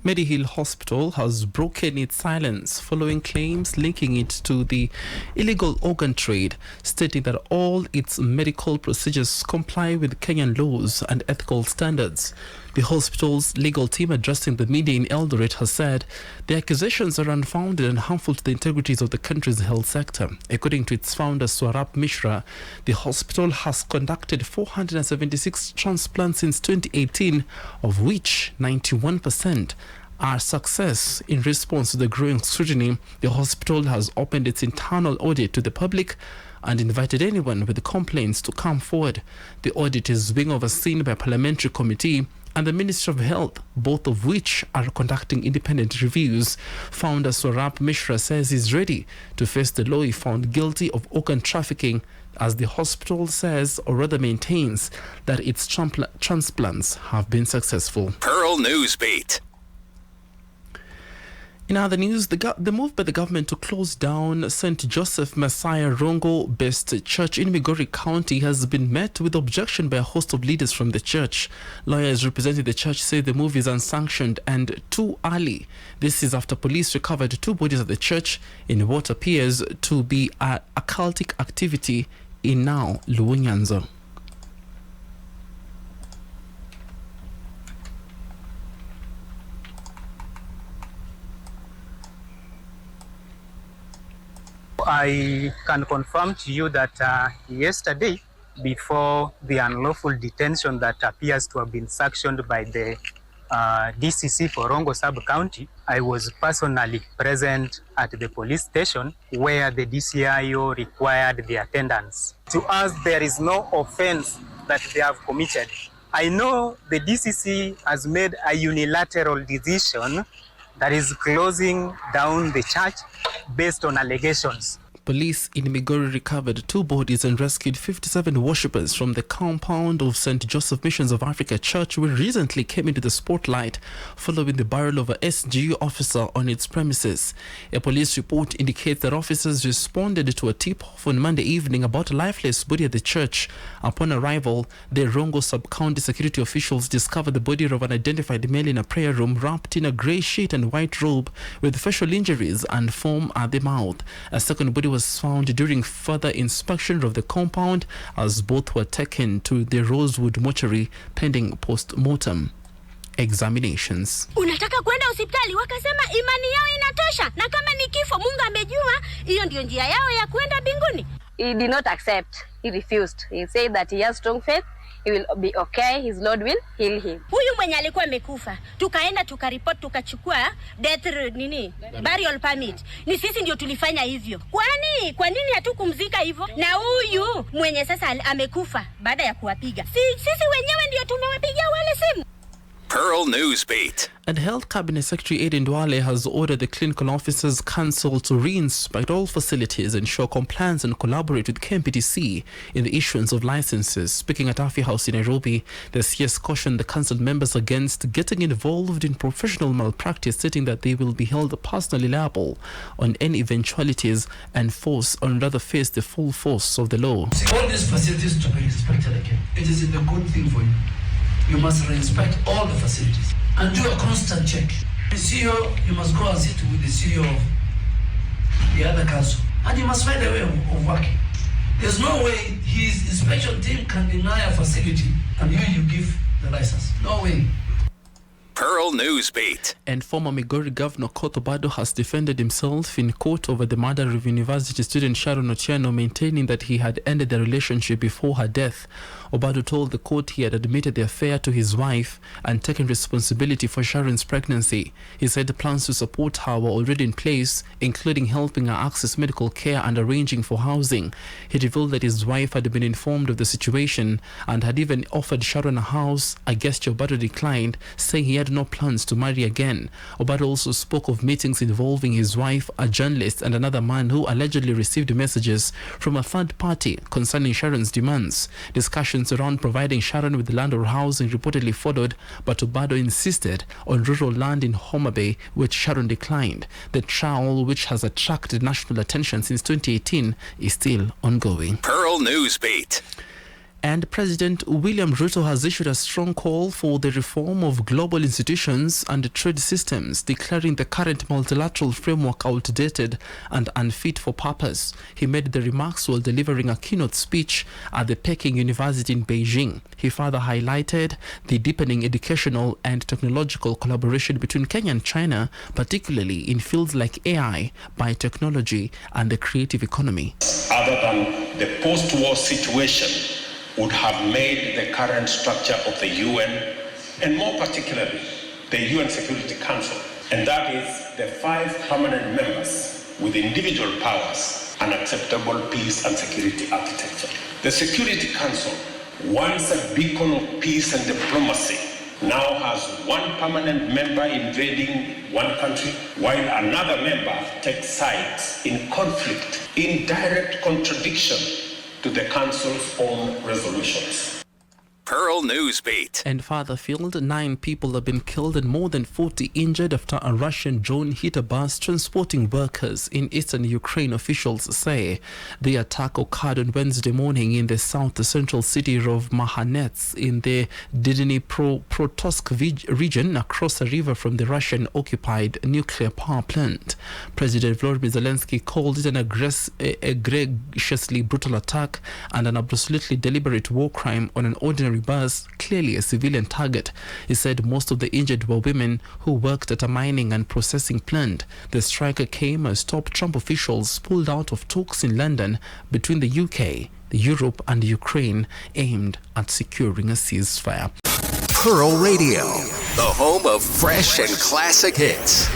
Mediheal Hospital has broken its silence following claims linking it to the illegal organ trade, stating that all its medical procedures comply with Kenyan laws and ethical standards. The hospital's legal team addressing the media in Eldoret has said the accusations are unfounded and harmful to the integrities of the country's health sector. According to its founder, Swarap Mishra, the hospital has conducted 476 transplants since 2018, of which 91% are success. In response to the growing scrutiny, the hospital has opened its internal audit to the public and invited anyone with complaints to come forward. The audit is being overseen by a parliamentary committee and the Ministry of Health, both of which are conducting independent reviews. Founder Swarap Mishra says he's ready to face the law if found guilty of organ trafficking, as the hospital says, or rather maintains, that its transplants have been successful. Pearl Newsbeat. In other news, the move by the government to close down St. Joseph Messiah Rongo-based church in Migori County has been met with objection by a host of leaders from the church. Lawyers representing the church say the move is unsanctioned and too early. This is after police recovered 2 bodies at the church in what appears to be a cultic activity in now Luonyanza. I can confirm to you that yesterday, before the unlawful detention that appears to have been sanctioned by the DCC for Rongo Sub-County, I was personally present at the police station where the DCIO required the attendance. To us, there is no offense that they have committed. I know the DCC has made a unilateral decision that is closing down the church based on allegations. Police in Migori recovered 2 bodies and rescued 57 worshippers from the compound of St. Joseph Missions of Africa Church, which recently came into the spotlight following the burial of a SGU officer on its premises. A police report indicates that officers responded to a tip-off on Monday evening about a lifeless body at the church. Upon arrival, the Rongo Sub-County security officials discovered the body of an unidentified male in a prayer room wrapped in a grey sheet and white robe with facial injuries and foam at the mouth. A second body was found during further inspection of the compound, as both were taken to the Rosewood mortuary pending post-mortem examinations. Unataka kwenda hospitali, wakasema imani yao inatosha, na kama ni kifo Mungu amejua hiyo ndio njia yao ya kwenda mbinguni. He did not accept. He refused. He said that he has strong faith. He will be okay. His Lord will heal him. Huyu mwenye alikuwa amekufa, tukaenda tukaripoti, tukachukua burial permit. Ni sisi ndio tulifanya hivyo. Kwa nini hatukumzika hivyo? Na huyu mwenye sasa amekufa baada ya kuwapiga, sisi wenyewe ndio tumewapigia wale simu. Pearl Newsbeat. And Health Cabinet Secretary Aiden Duale has ordered the Clinical Officers Council to re-inspect all facilities, ensure compliance and collaborate with KMPTC in the issuance of licenses. Speaking at Afya House in Nairobi, the CS cautioned the council members against getting involved in professional malpractice, stating that they will be held personally liable on any eventualities and face the full force of the law. All these facilities to be inspected again. It is a good thing for you. You must re-inspect all the facilities and do a constant check. The CEO, you must go and sit with the CEO of the other council, and you must find a way of working. There's no way his inspection team can deny a facility and you give the license. No way. Pearl Newsbeat. And former Migori Governor Koth Obado has defended himself in court over the murder of university student Sharon Otieno, maintaining that he had ended the relationship before her death. Obado told the court he had admitted the affair to his wife and taken responsibility for Sharon's pregnancy. He said plans to support her were already in place, including helping her access medical care and arranging for housing. He revealed that his wife had been informed of the situation and had even offered Sharon a house, a gesture Obado declined, saying he had no plans to marry again. Obado also spoke of meetings involving his wife, a journalist, and another man who allegedly received messages from a third party concerning Sharon's demands. Discussions around providing Sharon with land or housing reportedly followed, but Obado insisted on rural land in Homa Bay, which Sharon declined. The trial, which has attracted national attention since 2018, is still ongoing. Pearl Newsbeat. And President William Ruto has issued a strong call for the reform of global institutions and trade systems, declaring the current multilateral framework outdated and unfit for purpose. He made the remarks while delivering a keynote speech at the Peking University in Beijing. He further highlighted the deepening educational and technological collaboration between Kenya and China, particularly in fields like AI, biotechnology, and the creative economy. Other than the post-war situation would have made the current structure of the UN, and more particularly the UN Security Council, and that is the 5 permanent members with individual powers, an acceptable peace and security architecture. The Security Council, once a beacon of peace and diplomacy, now has 1 permanent member invading one country, while another member takes sides in conflict, in direct contradiction to the Council's own resolutions. Pearl Newsbeat. And further field, 9 people have been killed and more than 40 injured after a Russian drone hit a bus transporting workers in eastern Ukraine, officials say. The attack occurred on Wednesday morning in the south-central city of Mahanets in the Dnipropetrovsk region, across a river from the Russian-occupied nuclear power plant. President Volodymyr Zelensky called it an egregiously brutal attack and an absolutely deliberate war crime on an ordinary bus, clearly a civilian target. He said most of the injured were women who worked at a mining and processing plant. The strike came as top Trump officials pulled out of talks in London between the UK, Europe and Ukraine aimed at securing a ceasefire. Pearl Radio, the home of fresh and classic hits.